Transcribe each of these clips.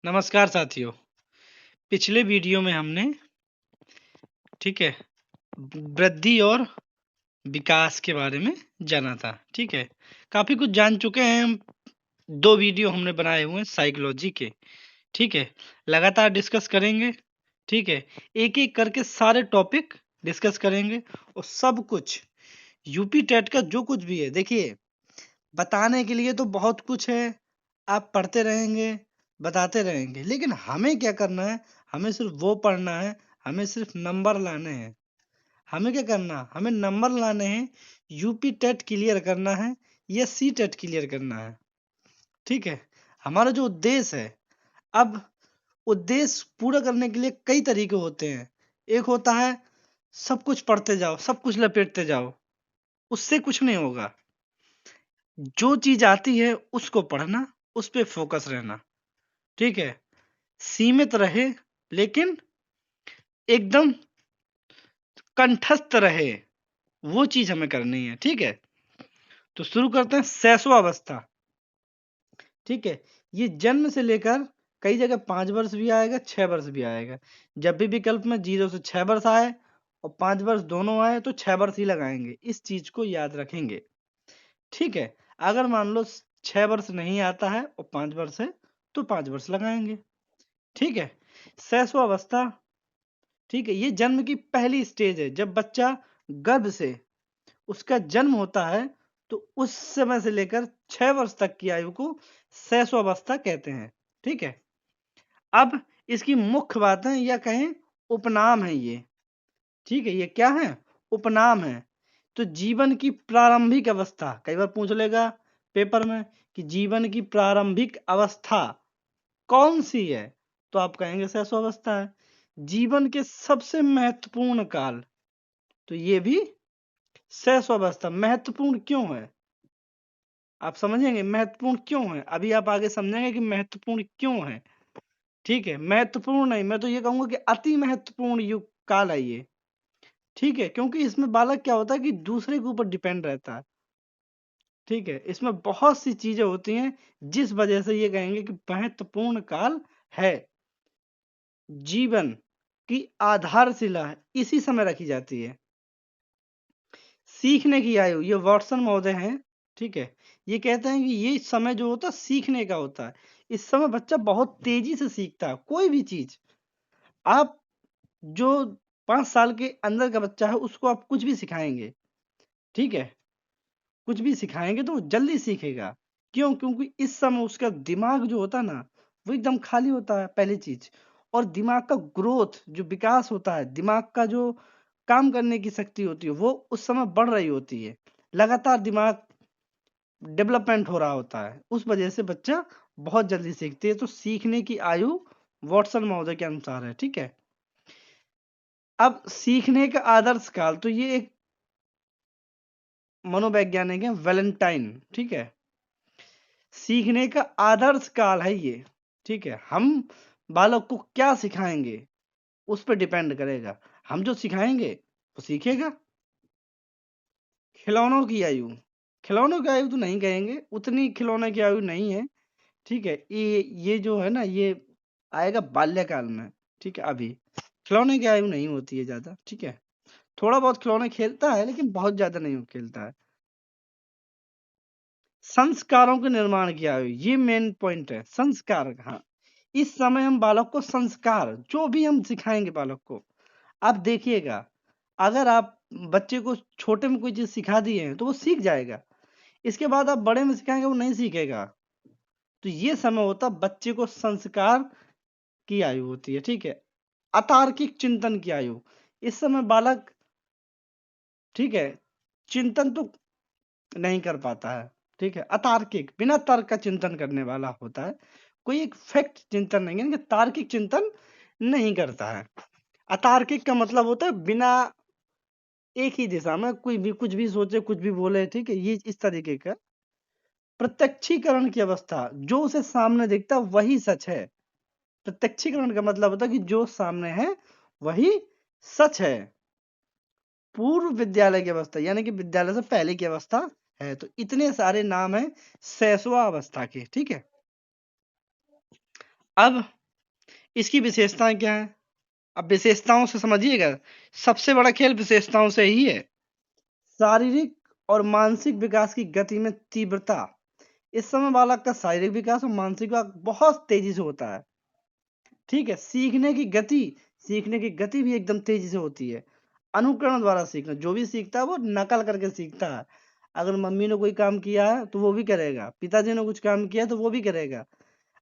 नमस्कार साथियों। पिछले वीडियो में हमने ठीक है वृद्धि और विकास के बारे में जाना था। ठीक है, काफी कुछ जान चुके हैं हम। 2 वीडियो हमने बनाए हुए हैं साइकोलॉजी के। ठीक है, लगातार डिस्कस करेंगे। ठीक है, एक एक करके सारे टॉपिक डिस्कस करेंगे और सब कुछ यूपी टेट का जो कुछ भी है, देखिए बताने के लिए तो बहुत कुछ है। आप पढ़ते रहेंगे, बताते रहेंगे, लेकिन हमें क्या करना है? हमें सिर्फ वो पढ़ना है, हमें सिर्फ नंबर लाने हैं। हमें क्या करना? हमें नंबर लाने हैं, यूपी टेट क्लियर करना है या सी टेट क्लियर करना है। ठीक है, हमारा जो उद्देश्य है, अब उद्देश्य पूरा करने के लिए कई तरीके होते हैं। एक होता है सब कुछ पढ़ते जाओ, सब कुछ लपेटते जाओ, उससे कुछ नहीं होगा। जो चीज आती है उसको पढ़ना, उस पे फोकस रहना। ठीक है, सीमित रहे लेकिन एकदम कंठस्थ रहे, वो चीज हमें करनी है। ठीक है, तो शुरू करते हैं शैशवावस्था। ठीक है, ये जन्म से लेकर कई जगह 5 वर्ष भी आएगा, 6 वर्ष भी आएगा। जब भी विकल्प में 0 से 6 वर्ष आए और 5 वर्ष दोनों आए तो 6 वर्ष ही लगाएंगे। इस चीज को याद रखेंगे। ठीक है, अगर मान लो 6 वर्ष नहीं आता है और 5 वर्ष है तो 5 वर्ष लगाएंगे। ठीक है, शैशवावस्था। ठीक है, ये जन्म की पहली स्टेज है। जब बच्चा गर्भ से उसका जन्म होता है तो उस समय से लेकर 6 वर्ष तक की आयु को शैशवावस्था कहते हैं। ठीक है, अब इसकी मुख्य बातें या कहें उपनाम है ये। ठीक है, ये क्या है? उपनाम है। तो जीवन की प्रारंभिक अवस्था, कई बार पूछ लेगा पेपर में कि जीवन की प्रारंभिक अवस्था कौन सी है, तो आप कहेंगे शैशवावस्था है। जीवन के सबसे महत्वपूर्ण काल, तो ये भी शैशवावस्था। महत्वपूर्ण क्यों है? आप समझेंगे महत्वपूर्ण क्यों है, अभी आप आगे समझेंगे कि महत्वपूर्ण क्यों है। ठीक है, महत्वपूर्ण नहीं, मैं तो ये कहूंगा कि अति महत्वपूर्ण युग काल है ये। ठीक है, क्योंकि इसमें बालक क्या होता है कि दूसरे के ऊपर डिपेंड रहता है। ठीक है, इसमें बहुत सी चीजें होती हैं जिस वजह से ये कहेंगे कि महत्वपूर्ण काल है। जीवन की आधारशिला इसी समय रखी जाती है। सीखने की आयु, ये वाटसन महोदय हैं। ठीक है, ये कहते हैं कि ये समय जो होता है सीखने का होता है। इस समय बच्चा बहुत तेजी से सीखता है कोई भी चीज। आप जो 5 साल के अंदर का बच्चा है उसको आप कुछ भी सिखाएंगे, ठीक है, कुछ भी सिखाएंगे तो वो जल्दी सीखेगा। क्यों? क्योंकि इस समय उसका दिमाग जो होता है ना, वो एकदम खाली होता है, पहली चीज। और दिमाग का ग्रोथ, जो विकास होता है, दिमाग का जो काम करने की शक्ति होती है वो उस समय बढ़ रही होती है। लगातार दिमाग डेवलपमेंट हो रहा होता है, उस वजह से बच्चा बहुत जल्दी सीखते है। तो सीखने की आयु वाटसन महोदय के अनुसार है। ठीक है, अब सीखने का आदर्श काल, तो ये एक मनोवैज्ञानिक है वैलेंटाइन। ठीक है, सीखने का आदर्श काल है ये। ठीक है, हम बालक को क्या सिखाएंगे उस पर डिपेंड करेगा। हम जो सिखाएंगे वो सीखेगा। खिलौनों की आयु, खिलौनों की आयु तो नहीं कहेंगे, उतनी खिलौने की आयु नहीं है। ठीक है, ये जो है ना, ये आएगा बाल्यकाल में। ठीक है, अभी खिलौने की आयु नहीं होती है ज्यादा। ठीक है, थोड़ा बहुत खिलौने खेलता है लेकिन बहुत ज्यादा नहीं खेलता है। संस्कारों के निर्माण की आयु, ये मेन पॉइंट है, संस्कार। हाँ, इस समय हम बालक को संस्कार, जो भी हम सिखाएंगे बालक को, आप देखिएगा, अगर आप बच्चे को छोटे में कोई चीज सिखा दिए हैं तो वो सीख जाएगा। इसके बाद आप बड़े में सिखाएंगे वो नहीं सीखेगा। तो ये समय होता है बच्चे को संस्कार की आयु होती है। ठीक है, अतार्किक चिंतन की आयु, इस समय बालक, ठीक है, चिंतन तो नहीं कर पाता है। ठीक है, अतार्किक, बिना तर्क का चिंतन करने वाला होता है। कोई एक फैक्ट चिंतन नहीं, यानी कि तार्किक चिंतन नहीं करता है। अतार्किक का मतलब होता है बिना एक ही दिशा में कोई भी कुछ भी सोचे, कुछ भी बोले। ठीक है, ये इस तरीके का। प्रत्यक्षीकरण की अवस्था, जो उसे सामने दिखता है वही सच है। प्रत्यक्षीकरण का मतलब होता है कि जो सामने है वही सच है। पूर्व विद्यालय की अवस्था, यानी कि विद्यालय से पहले की अवस्था है। तो इतने सारे नाम है शैशवा अवस्था के। ठीक है, अब इसकी विशेषताएं क्या है? अब विशेषताओं से समझिएगा, सबसे बड़ा खेल विशेषताओं से ही है। शारीरिक और मानसिक विकास की गति में तीव्रता। इस समय बालक का शारीरिक विकास और मानसिक विकास बहुत तेजी से होता है। ठीक है, सीखने की गति भी एकदम तेजी से होती है। अनुकरण द्वारा सीखना, जो भी सीखता है वो नकल करके सीखता है। अगर मम्मी ने कोई काम किया है तो वो भी करेगा, पिताजी ने कुछ काम किया है तो वो भी करेगा।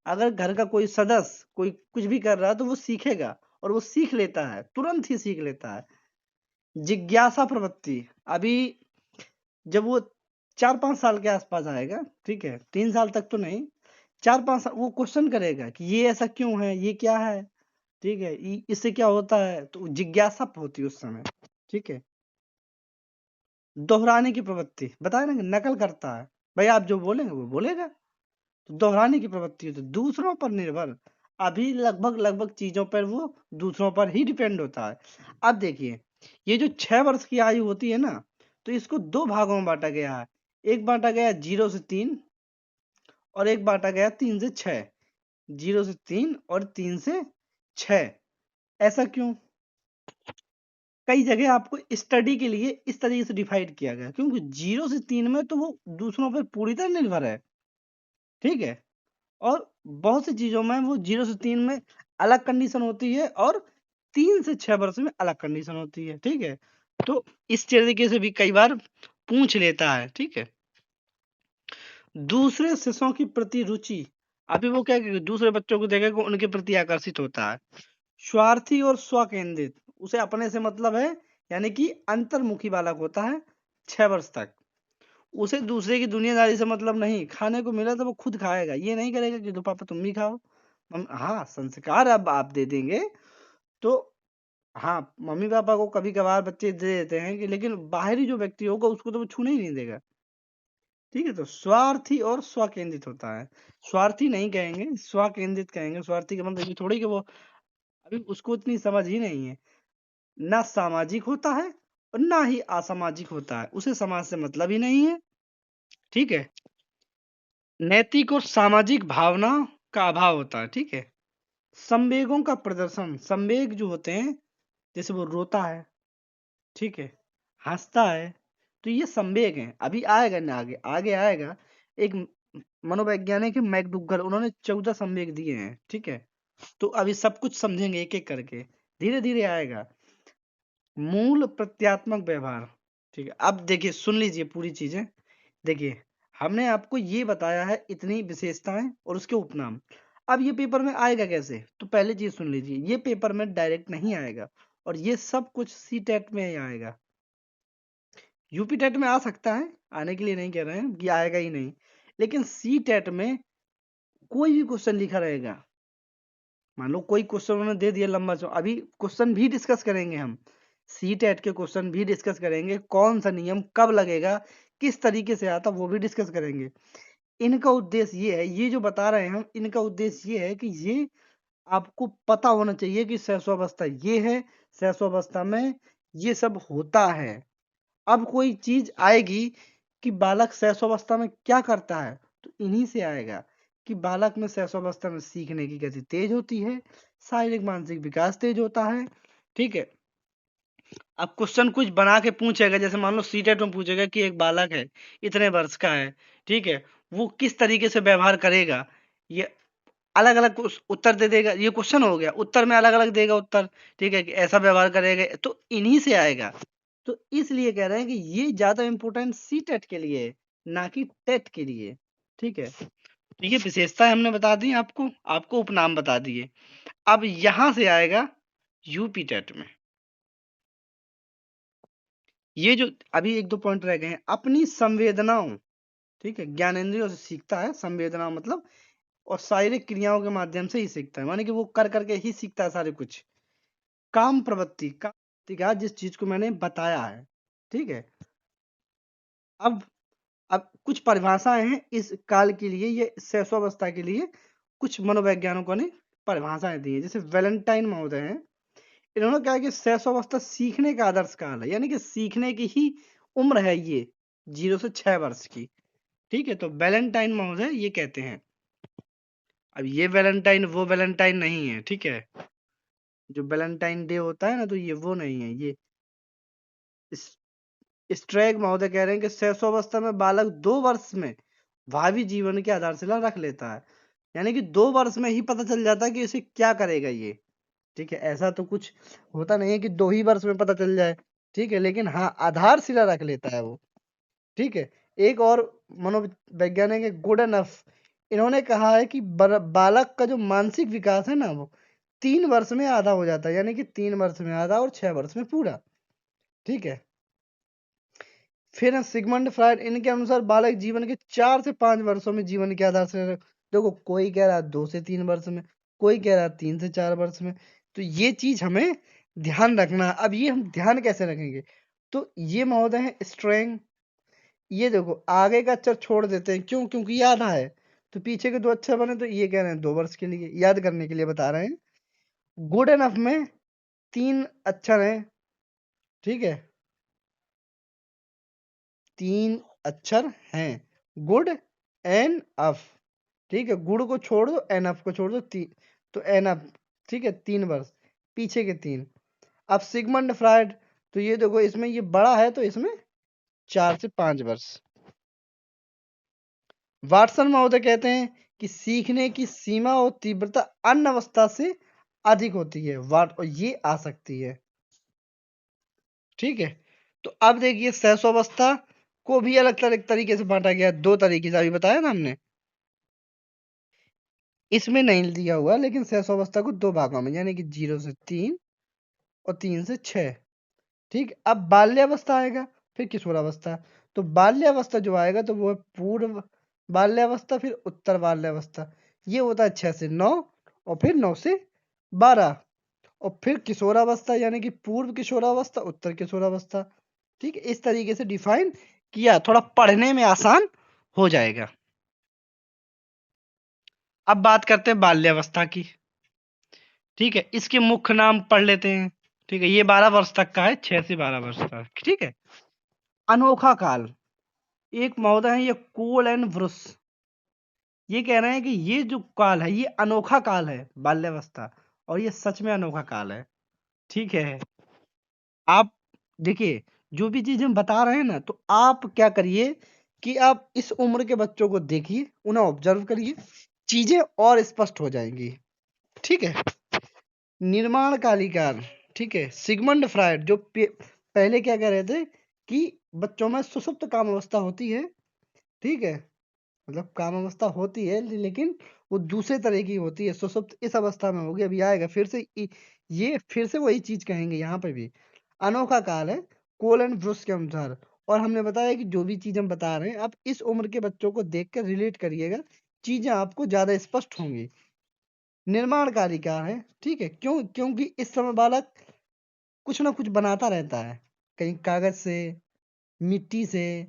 अगर घर का कोई सदस्य कोई कुछ भी कर रहा है तो वो सीखेगा और वो सीख लेता है, तुरंत ही सीख लेता है। जिज्ञासा प्रवृत्ति, अभी जब वो 4-5 साल के आसपास आएगा, ठीक है, 3 साल तक तो नहीं, 4-5 साल वो क्वेश्चन करेगा कि ये ऐसा क्यों है, ये क्या है, ठीक है, इससे क्या होता है, तो जिज्ञासा होती है उस समय। ठीक है, दोहराने की प्रवृत्ति, बताया ना कि नकल करता है, भाई आप जो बोलेंगे वो बोलेगा। तो दोहराने की प्रवृत्ति होती है, दूसरों पर निर्भर, अभी लगभग लगभग चीजों पर वो दूसरों पर ही डिपेंड होता है। अब देखिए, ये जो 6 वर्ष की आयु होती है ना, तो इसको 2 भागों में बांटा गया है। एक बांटा गया 0 से 3 और एक बांटा गया 3 से 6। 0 से 3 और 3 से 6। ऐसा क्यों? कई जगह आपको स्टडी के लिए इस तरीके से डिवाइड किया गया, क्योंकि 0 से 3 में तो वो दूसरों पर पूरी तरह निर्भर है। ठीक है, और बहुत सी चीजों में वो 0 से 3 में अलग कंडीशन होती है और 3 से 6 वर्ष में अलग कंडीशन होती है। ठीक है, तो इस तरीके से भी कई बार पूछ लेता है। ठीक है, दूसरे शिष्यों की प्रति रुचि, अभी वो क्या दूसरे बच्चों को देखेगा उनके प्रति आकर्षित होता है। स्वार्थी और स्वकेंद्रित, उसे अपने से मतलब है, यानी कि अंतर्मुखी बालक होता है 6 वर्ष तक। उसे दूसरे की दुनियादारी से मतलब नहीं, खाने को मिला तो वो खुद खाएगा, ये नहीं करेगा कि दो पापा तुम भी खाओ। हाँ, संस्कार अब आप दे देंगे तो हाँ, मम्मी पापा को कभी कभार बच्चे दे देते हैं कि, लेकिन बाहरी जो व्यक्ति होगा उसको तो वो छूने ही नहीं देगा। ठीक है, तो स्वार्थी और स्वकेंद्रित होता है। स्वार्थी नहीं कहेंगे, स्वकेंद्रित कहेंगे। स्वार्थी का मतलब ये थोड़ी कि वो अभी उसको इतनी समझ ही नहीं है। ना सामाजिक होता है और ना ही असामाजिक होता है, उसे समाज से मतलब ही नहीं है। ठीक है, नैतिक और सामाजिक भावना का अभाव होता है। ठीक है, संवेगों का प्रदर्शन, संवेग जो होते हैं, जैसे वो रोता है, ठीक है, हंसता है, तो ये संवेग हैं। अभी आएगा ना, आगे आगे आएगा। एक मनोवैज्ञानिक है मैकडुगल, उन्होंने 14 संवेग दिए हैं। ठीक है, तो अभी सब कुछ समझेंगे एक एक करके, धीरे धीरे आएगा। मूल प्रत्यात्मक व्यवहार, ठीक है, अब देखिए सुन लीजिए पूरी चीजें। देखिए, हमने आपको ये बताया है इतनी विशेषताएं और उसके उपनाम। अब ये पेपर में आएगा कैसे, तो पहले चीज सुन लीजिए, ये पेपर में डायरेक्ट नहीं आएगा और ये सब कुछ सी टेट में ही आएगा। यूपी टेट में आ सकता है, आने के लिए नहीं कह रहे हैं कि आएगा ही नहीं, लेकिन सी टेट में कोई भी क्वेश्चन लिखा रहेगा। मान लो कोई क्वेश्चन उन्होंने दे दिया लंबा चौड़ा, अभी क्वेश्चन भी डिस्कस करेंगे हम, सी टेट के क्वेश्चन भी डिस्कस करेंगे, कौन सा नियम कब लगेगा, किस तरीके से आता वो भी डिस्कस करेंगे। इनका उद्देश्य ये है, ये जो बता रहे हैं हम, इनका उद्देश्य ये है कि ये आपको पता होना चाहिए कि शैशवावस्था ये है, शैशवावस्था में ये सब होता है। अब कोई चीज आएगी कि बालक शैशवावस्था में क्या करता है, तो इन्हीं से आएगा कि बालक में शैशवावस्था में सीखने की गति तेज होती है, शारीरिक मानसिक विकास तेज होता है। ठीक है, अब क्वेश्चन कुछ बना के पूछेगा, जैसे मान लो सीटेट में पूछेगा कि एक बालक है, इतने वर्ष का है, ठीक है, वो किस तरीके से व्यवहार करेगा, ये अलग अलग उत्तर दे देगा। ये क्वेश्चन हो गया, उत्तर में अलग अलग देगा उत्तर। ठीक है, कि ऐसा व्यवहार करेगा, तो इन्हीं से आएगा। तो इसलिए कह रहे हैं कि ये ज्यादा इंपॉर्टेंट सी टेट के लिए है, ना कि टेट के लिए। ठीक है, तो ये विशेषताएं हमने बता दी आपको, आपको उपनाम बता दिए। अब यहां से आएगा यूपी टेट में, ये जो अभी एक दो पॉइंट रह गए हैं, अपनी संवेदनाओं, ठीक है, ज्ञानेंद्रियों से सीखता है, संवेदना मतलब, और शारीरिक क्रियाओं के माध्यम से ही सीखता है, माने कि वो कर करके ही सीखता है सारे कुछ। काम प्रवृत्ति, काम प्रवृत्ति का जिस चीज को मैंने बताया है। ठीक है, अब अब कुछ परिभाषाएं हैं इस काल के लिए, ये शैशवावस्था के लिए कुछ मनोवैज्ञानिकों ने परिभाषाएं दी है। जैसे वैलेंटाइन महोदय हैं, इन्होंने कहा कि शैशवावस्था सीखने का आदर्श काल है, यानी कि सीखने की ही उम्र है ये, 0 से 6 वर्ष की। ठीक है, तो वैलेंटाइन महोदय ये कहते हैं। अब ये वैलेंटाइन वो वैलेंटाइन नहीं है, ठीक है। जो वैलेंटाइन डे होता है ना, तो ये वो नहीं है। ये स्ट्रैग महोदय कह रहे हैं कि शैशवावस्था में बालक 2 वर्ष में भावी जीवन की आधारशिला रख लेता है। यानी कि 2 वर्ष में ही पता चल जाता है कि इसे क्या करेगा ये, ठीक है। ऐसा तो कुछ होता नहीं है कि 2 ही वर्ष में पता चल जाए, ठीक है, लेकिन हाँ आधारशिला रख लेता है वो, ठीक है। एक और मनोवैज्ञानिक है गुड एनफ, इन्होंने कहा है कि बालक का जो मानसिक विकास है ना, वो 3 वर्ष में आधा हो जाता है। यानी कि 3 वर्ष में आधा और 6 वर्ष में पूरा, ठीक है। फिर सिगमंड फ्रायड, इनके अनुसार बालक जीवन के 4 से 5 वर्षों में जीवन के आधार से, देखो कोई कह रहा है 2 से 3 वर्ष में, कोई कह रहा है 3 से 4 वर्ष में। तो ये चीज हमें ध्यान रखना है। अब ये हम ध्यान कैसे रखेंगे, तो ये महोदय है स्ट्रेंग। ये देखो आगे का अक्षर छोड़ देते हैं, क्यों? क्योंकि ये आधा है, तो पीछे के 2 अक्षर बने, तो ये कह रहे हैं 2 वर्ष के लिए याद करने के लिए बता रहे हैं। गुड एनफ में 3 अक्षर हैं, ठीक है, 3 अक्षर हैं, गुड एन अफ, ठीक है। गुड को छोड़ दो, एन अफ को छोड़ दो, तो एन अफ, ठीक है, 3 वर्ष, पीछे के 3। अब सिगमंड फ्रायड, तो ये देखो इसमें ये बड़ा है, तो इसमें 4 से 5 वर्ष। वाटसन महोदय कहते हैं कि सीखने की सीमा और तीव्रता अन्य अवस्था से अधिक होती है, और ये आ सकती है, ठीक है। तो अब देखिए शैशवावस्था को भी अलग अलग तरीके से बांटा गया, 2 तरीके से अभी बताया ना हमने। इसमें नहीं दिया हुआ, लेकिन शैशवावस्था को 2 भागों में, यानी कि 0 से 3 और 3 से 6, ठीक। अब बाल्यावस्था आएगा, फिर किशोरावस्था। तो बाल्यावस्था जो आएगा तो वो है पूर्व बाल्यावस्था, फिर उत्तर बाल्यावस्था, ये होता है 6 से 9, और फिर 9 से 12, और फिर किशोरावस्था यानी कि पूर्व किशोरावस्था, उत्तर किशोरावस्था, ठीक है। इस तरीके से डिफाइन किया, थोड़ा पढ़ने में आसान हो जाएगा। अब बात करते हैं बाल्यावस्था की, ठीक है। इसके मुख्य नाम पढ़ लेते हैं, ठीक है। ये 12 वर्ष तक का है, 6 से 12 वर्ष तक, ठीक है। अनोखा काल, एक महोदय है ये कोल एंड ब्रुस, ये कह रहे हैं कि ये जो काल है ये अनोखा काल है बाल्यावस्था, और ये सच में अनोखा काल है, ठीक है। आप देखिए जो भी चीज हम बता रहे हैं ना, तो आप क्या करिए कि आप इस उम्र के बच्चों को देखिए, उन्हें ऑब्जर्व करिए, चीजें और स्पष्ट हो जाएंगी, ठीक है। निर्माण कालिकार, ठीक है। सिगमंड फ्रायड जो पहले क्या कह रहे थे कि बच्चों में सुसुप्त काम अवस्था होती है, ठीक है, मतलब काम अवस्था होती है, लेकिन वो दूसरे तरह की होती है, सुसुप्त इस अवस्था में होगी, अभी आएगा फिर से ये फिर से वही चीज कहेंगे यहाँ पे भी। अनोखा काल है कोल एंड ब्रुस के अनुसार, और हमने बताया कि जो भी चीज हम बता रहे हैं आप इस उम्र के बच्चों को देख कर रिलेट करिएगा, चीजें आपको ज्यादा स्पष्ट होंगी। निर्माण कालिका है, ठीक है, क्योंकि इस समय बालक कुछ ना कुछ बनाता रहता है, कहीं कागज से, मिट्टी से,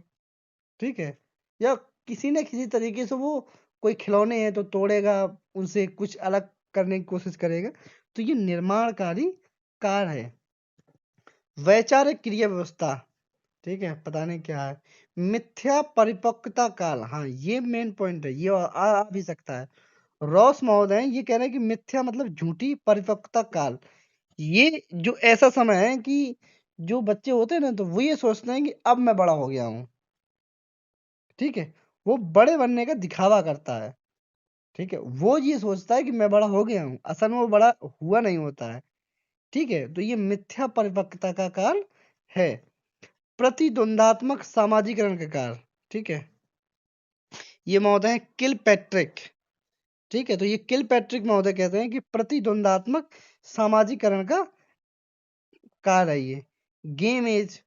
ठीक है, या किसी न किसी तरीके से वो कोई खिलौने हैं तो तोड़ेगा, उनसे कुछ अलग करने की कोशिश करेगा, तो ये निर्माणकारी कार्य है। वैचारिक क्रिया व्यवस्था, ठीक है, पता नहीं क्या है। मिथ्या परिपक्वता काल, हाँ ये मेन पॉइंट है, ये आ भी सकता है। रॉस महोदय ये कह रहे हैं कि मिथ्या मतलब झूठी परिपक्वता काल, ये जो ऐसा समय है कि जो बच्चे होते हैं ना, तो वो ये सोचते हैं कि अब मैं बड़ा हो गया हूँ, ठीक है, वो बड़े बनने का दिखावा करता है, ठीक है, वो ये सोचता है कि मैं बड़ा हो गया हूँ, असल में वो बड़ा हुआ नहीं होता है, ठीक है। तो ये मिथ्या परिपक्वता का काल है। प्रतिद्वंदात्मक सामाजिकरण का काल, ठीक है, ये महोदय है किल पैट्रिक, ठीक है। तो ये किल पैट्रिक महोदय कहते हैं कि प्रतिद्वंदात्मक सामाजिकरण का काल है ये। गेम एज,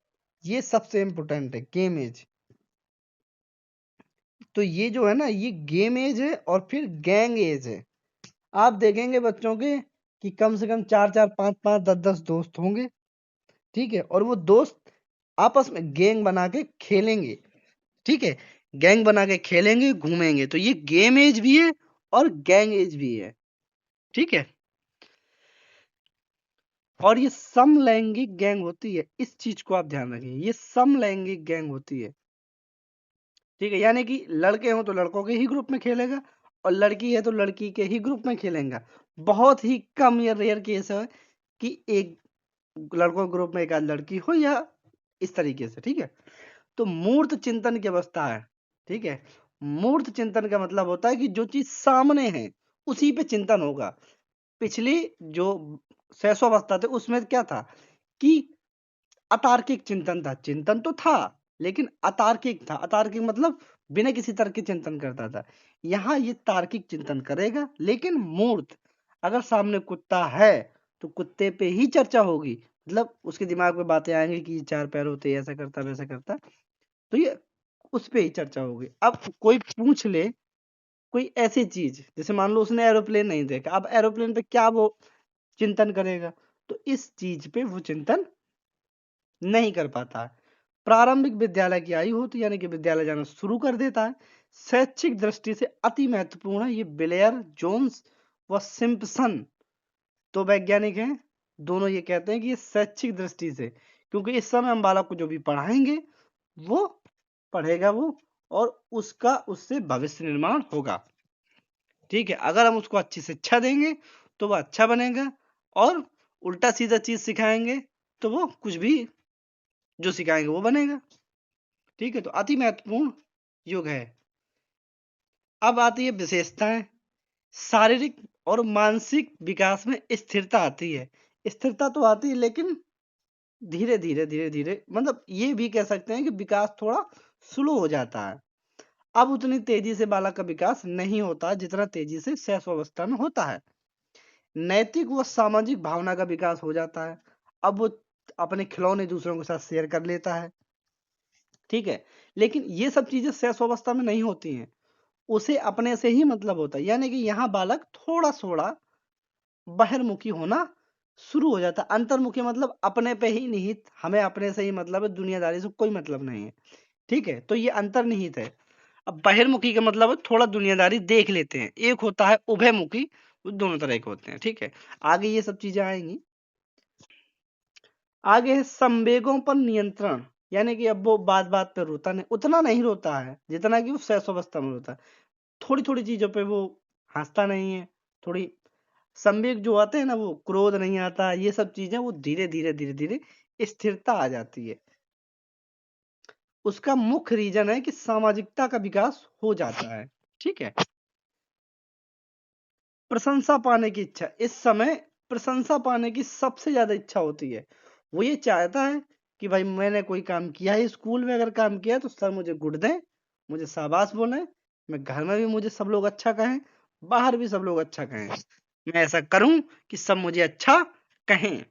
ये सबसे इंपोर्टेंट है, गेम एज। तो ये जो है ना, ये गेम एज है और फिर गैंग एज है। आप देखेंगे बच्चों के कि कम से कम 4-4 5-5 10-10 दोस्त होंगे, ठीक है, और वो दोस्त आपस में गैंग बना के खेलेंगे, ठीक है, गैंग बना के खेलेंगे, घूमेंगे, तो ये गेम एज भी है और गैंग एज भी है, ठीक है। और ये समलैंगिक गैंग होती है, इस चीज को आप ध्यान रखिए, ये समलैंगिक गैंग होती है, ठीक है, यानी कि लड़के हो तो लड़कों के ही ग्रुप में खेलेगा, और लड़की है तो लड़की के ही ग्रुप में खेलेंगे। बहुत ही कम या रेयर केस है कि एक लड़कों के ग्रुप में एक आध लड़की हो या इस तरीके से, ठीक है। तो मूर्त चिंतन की अवस्था है, ठीक है। मूर्त चिंतन का मतलब होता है कि जो चीज सामने है उसी पे चिंतन होगा। पिछली जो शैशवावस्था थे उसमें क्या था कि अतार्किक चिंतन था, चिंतन तो था लेकिन अतार्किक था। अतार्किक मतलब बिना किसी तर्क के चिंतन करता था। यहाँ ये तार्किक चिंतन करेगा लेकिन मूर्त। अगर सामने कुत्ता है तो कुत्ते पे ही चर्चा होगी, मतलब उसके दिमाग में बातें आएंगी कि ये चार पैर होते, ऐसा करता वैसा करता, तो ये उस पे ही चर्चा होगी। अब कोई पूछ ले कोई ऐसी चीज, जैसे मान लो उसने एरोप्लेन नहीं देखा, अब एरोप्लेन पे क्या वो चिंतन करेगा, तो इस चीज पे वो चिंतन नहीं कर पाता है। प्रारंभिक विद्यालय की आयु होती है, यानी कि विद्यालय जाना शुरू कर देता है। शैक्षिक दृष्टि से अति महत्वपूर्ण है ये ब्लेयर, जोन्स व सिम्पसन, तो वैज्ञानिक हैं, दोनों ये कहते हैं कि ये शैक्षिक दृष्टि से, क्योंकि इस समय हम बालक को जो भी पढ़ाएंगे वो पढ़ेगा वो, और उसका उससे भविष्य निर्माण होगा, ठीक है। अगर हम उसको अच्छी शिक्षा देंगे तो वो अच्छा बनेगा, और उल्टा सीधा चीज सिखाएंगे तो वो कुछ भी जो सिखाएंगे वो बनेगा, ठीक है। तो अति महत्वपूर्ण युग है। अब आती है विशेषताएं। शारीरिक और मानसिक विकास में स्थिरता आती है। स्थिरता तो आती है लेकिन धीरे धीरे धीरे धीरे, मतलब ये भी कह सकते हैं कि विकास थोड़ा स्लो हो जाता है। अब उतनी तेजी से बालक का विकास नहीं होता जितना तेजी से शैशवावस्था में होता है। नैतिक व सामाजिक भावना का विकास हो जाता है। अब वो अपने खिलौने दूसरों के साथ शेयर कर लेता है, ठीक है। लेकिन ये सब चीजें शैशवावस्था में नहीं होती हैं, उसे अपने से ही मतलब होता है। यानी कि यहाँ बालक थोड़ा थोड़ा बहिर्मुखी होना शुरू हो जाता है। अंतर्मुखी मतलब अपने पे ही निहित, हमें अपने से ही मतलब है, दुनियादारी से कोई मतलब नहीं है, ठीक है। तो ये अंतर्निहित है। अब बहिर्मुखी का मतलब है थोड़ा दुनियादारी देख लेते हैं। एक होता है उभयमुखी, वो दोनों तरह के होते हैं, ठीक है। आगे ये सब चीजें आएंगी। आगे है संवेगों पर नियंत्रण, यानी कि अब वो बात बात पे रोता नहीं, उतना नहीं रोता है जितना कि वो शैशवावस्था में रोता है। थोड़ी थोड़ी चीजों पे वो हंसता नहीं है, थोड़ी संवेग जो आते हैं ना, वो क्रोध नहीं आता, ये सब चीजें वो धीरे धीरे धीरे धीरे स्थिरता आ जाती है। उसका मुख्य रीजन है कि सामाजिकता का विकास हो जाता है, ठीक है। प्रशंसा पाने की इच्छा, इस समय प्रशंसा पाने की सबसे ज्यादा इच्छा होती है। वो ये चाहता है कि भाई मैंने कोई काम किया है, स्कूल में अगर काम किया है तो सर मुझे गुड दें, मुझे शाबाश बोले, मैं घर में भी मुझे सब लोग अच्छा कहें, बाहर भी सब लोग अच्छा कहें, मैं ऐसा करूं कि सब मुझे अच्छा कहें।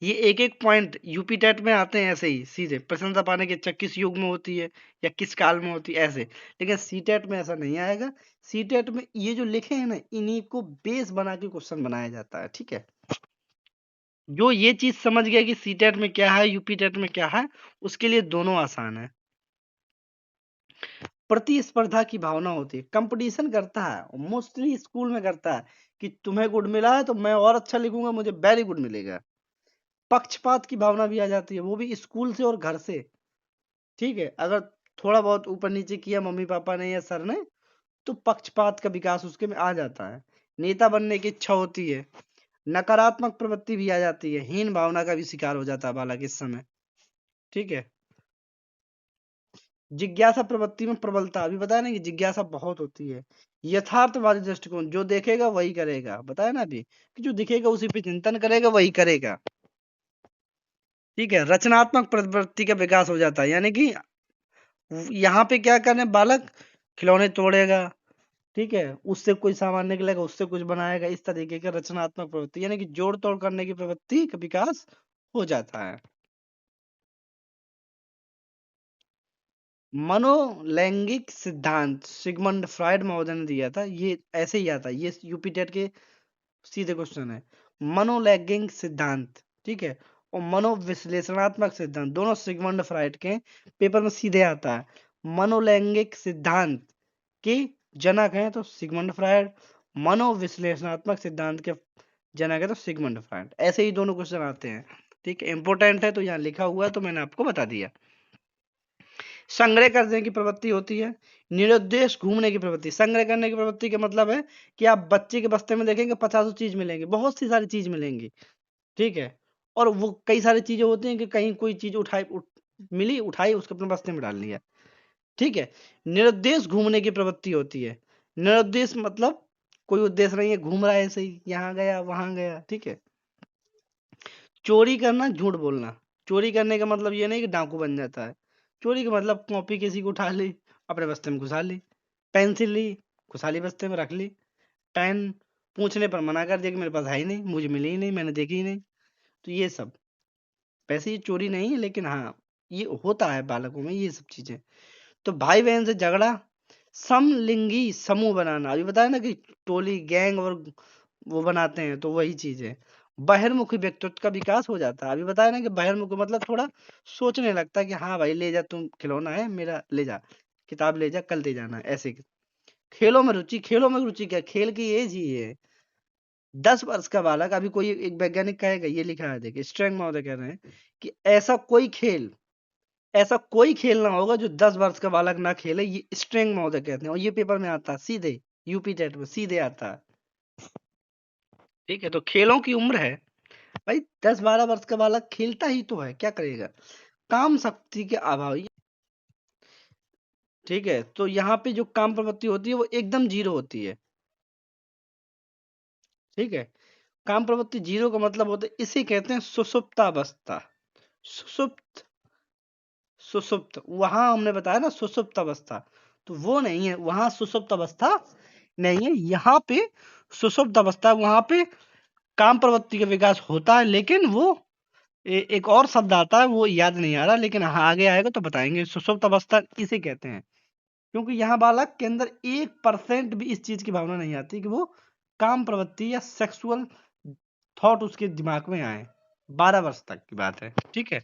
ये एक एक पॉइंट यूपी टेट में आते हैं ऐसे ही सीधे, प्रशंसा पाने की इच्छा किस युग में होती है या किस काल में होती है ऐसे। लेकिन सी टेट में ऐसा नहीं आएगा। सी टेट में ये जो लिखे हैं ना, इन्हीं को बेस बना के क्वेश्चन बनाया जाता है, ठीक है। जो ये चीज समझ गया कि सी टेट में क्या है, यूपी टेट में क्या है, उसके लिए दोनों आसान है। प्रतिस्पर्धा की भावना होती है, कंपटीशन करता है, मोस्टली स्कूल में करता है कि तुम्हें गुड मिला है तो मैं और अच्छा लिखूंगा, मुझे वेरी गुड मिलेगा। पक्षपात की भावना भी आ जाती है, वो भी स्कूल से और घर से, ठीक है। अगर थोड़ा बहुत ऊपर नीचे किया मम्मी पापा ने या सर ने, तो पक्षपात का विकास उसके में आ जाता है। नेता बनने की इच्छा होती है। नकारात्मक प्रवृत्ति भी आ जाती है, हीन भावना का भी शिकार हो जाता है बालक इस समय, ठीक है। जिज्ञासा प्रवृत्ति में प्रबलता, अभी बताया ना कि जिज्ञासा बहुत होती है। यथार्थवादी दृष्टिकोण, जो देखेगा वही करेगा, बताया ना अभी कि जो दिखेगा उसी पे चिंतन करेगा वही करेगा, ठीक है। रचनात्मक प्रवृत्ति का विकास हो जाता है, यानी कि यहाँ पे क्या करने बालक खिलौने तोड़ेगा, ठीक है, उससे कोई सामान निकलेगा, उससे कुछ बनाएगा, इस तरीके का रचनात्मक प्रवृत्ति, यानी कि जोड़ तोड़ करने की प्रवृत्ति का विकास हो जाता है। मनोलैंगिक सिद्धांत सिगमंड फ्राइड महोदय ने दिया था, ये ऐसे ही आता है, ये यूपी टेट के सीधे क्वेश्चन है। मनोलैंगिक सिद्धांत, ठीक है, और मनोविश्लेषणात्मक सिद्धांत, दोनों सिगमंड फ्राइड के पेपर में सीधे आता है। मनोलैंगिक सिद्धांत के जनक हैं तो सिगमंड फ्राइड, मनोविश्लेषणात्मक सिद्धांत के जनक है तो सिगमंड फ्राइड, ऐसे ही दोनों क्वेश्चन आते हैं, ठीक है। इंपॉर्टेंट है तो यहाँ लिखा हुआ है तो मैंने आपको बता दिया। संग्रह करने की प्रवृत्ति होती है, निरुद्देश घूमने की प्रवृत्ति। संग्रह करने की प्रवृत्ति का मतलब है कि आप बच्चे के बस्ते में देखेंगे 50 चीज मिलेंगी, बहुत सी सारी चीज मिलेंगी, ठीक है। और वो कई सारी चीजें होती हैं कि कहीं कोई चीज मिली, उठाई, उसको अपने बस्ते में डाल लिया, ठीक है। निरुद्देश घूमने की प्रवृत्ति होती है। निरुद्देश मतलब कोई उद्देश्य नहीं है, घूम रहा है ऐसे ही, यहाँ गया वहां गया, ठीक है। चोरी करना, झूठ बोलना। चोरी करने का मतलब ये नहीं कि डाकू बन जाता है। चोरी का मतलब कॉपी किसी को उठा ली, अपने बस्ते में घुसा ली, पेंसिल ली, घुसा ली बस्ते में रख ली, पेन पूछने पर मना कर दिया कि मेरे पास है ही नहीं, मुझे मिली ही नहीं, मैंने देखी ही नहीं। तो ये सब, वैसे ये चोरी नहीं है, लेकिन हाँ ये होता है बालकों में ये सब चीजें। तो भाई बहन से झगड़ा, समलिंगी समूह बनाना, अभी बताया ना कि टोली गैंग और वो बनाते हैं, तो वही चीज है। बहिर्मुखी व्यक्तित्व का विकास हो जाता है, अभी बताया ना कि बहिर्मुखी मतलब थोड़ा सोचने लगता है कि हाँ भाई ले जा, तुम खिलौना है मेरा, ले जा, किताब ले जा, कल दे जाना, ऐसे। खेलों में रुचि, खेलों में रुचि क्या, खेल की एज ही है 10 वर्ष का बालक। अभी कोई एक वैज्ञानिक कहेगा, ये लिखा है देखिए, स्ट्रैंग महोदय कह रहे हैं कि ऐसा कोई खेल ना होगा जो 10 वर्ष का बालक ना खेले, ये स्ट्रैंग महोदय कहते हैं, और ये पेपर में आता है सीधे, यूपी टेट में सीधे आता है, ठीक है। तो खेलों की उम्र है भाई, 10-12 वर्ष का बालक खेलता ही तो है, क्या करेगा, काम शक्ति के अभाव, ठीक है। तो यहाँ पे जो काम प्रवृत्ति होती है वो एकदम जीरो होती है, ठीक है। काम प्रवृत्ति जीरो का मतलब होता है, इसे कहते हैं सुषुप्तावस्था। सुषुप्त, सुषुप्त वहां हमने बताया ना सुषुप्त अवस्था, तो वो नहीं है, वहां सुषुप्त अवस्था नहीं है, यहाँ पे सुषुप्त अवस्था, वहां पे काम प्रवृत्ति का विकास होता है, लेकिन वो एक और शब्द आता है, वो याद नहीं आ रहा, लेकिन हाँ आगे आएगा तो बताएंगे। सुषुप्त अवस्था इसे कहते हैं, क्योंकि यहाँ बालक के अंदर 1% भी इस चीज की भावना नहीं आती कि वो काम प्रवृत्ति या सेक्सुअल थॉट उसके दिमाग में आए। 12 वर्ष तक की बात है, ठीक है।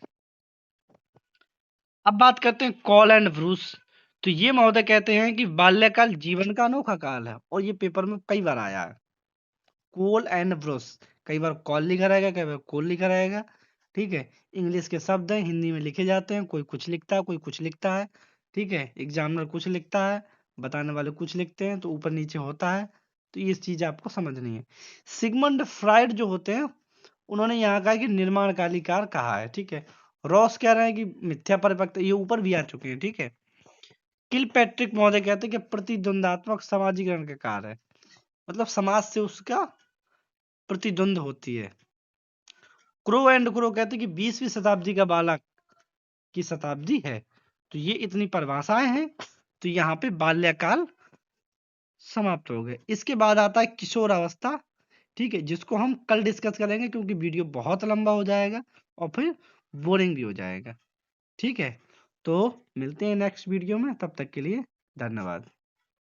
अब बात करते हैं कॉल एंड ब्रूस। तो ये महोदय कहते हैं कि बाल्यकाल जीवन का अनोखा काल है, और ये पेपर में कई बार आया है। कोल एंड ब्रूस, कई बार कॉल लिखा रहेगा, कई बार कोल लिखा रहेगा, ठीक है। इंग्लिश के शब्द हैं, हिंदी में लिखे जाते हैं, कोई कुछ लिखता है, कोई कुछ लिखता है, ठीक है। एग्जामिनर कुछ लिखता है, बताने वाले कुछ लिखते हैं, तो ऊपर नीचे होता है। तो ये चीज आपको समझनी है। सिगमंड फ्राइड जो होते हैं, उन्होंने यहाँ कहा कि निर्माणकालिकार कहा है, ठीक है। रॉस कह रहे हैं कि मिथ्या परिपक्वता, ये ऊपर भी आ चुके हैं, ठीक है। किल पैट्रिक महोदय कहते हैं कि प्रतिद्वंदात्मक समाजीकरण का कार्य है, मतलब समाज से उसका प्रतिद्वंद होती है। क्रो एंड क्रो कहते हैं कि 20वीं शताब्दी का बालक की शताब्दी है। तो ये इतनी परिभाषाएं हैं, तो यहाँ पे बाल्यकाल समाप्त हो गए। इसके बाद आता है किशोर अवस्था, ठीक है, जिसको हम कल डिस्कस करेंगे, क्योंकि वीडियो बहुत लंबा हो जाएगा और फिर बोरिंग भी हो जाएगा, ठीक है। तो मिलते हैं नेक्स्ट वीडियो में, तब तक के लिए धन्यवाद।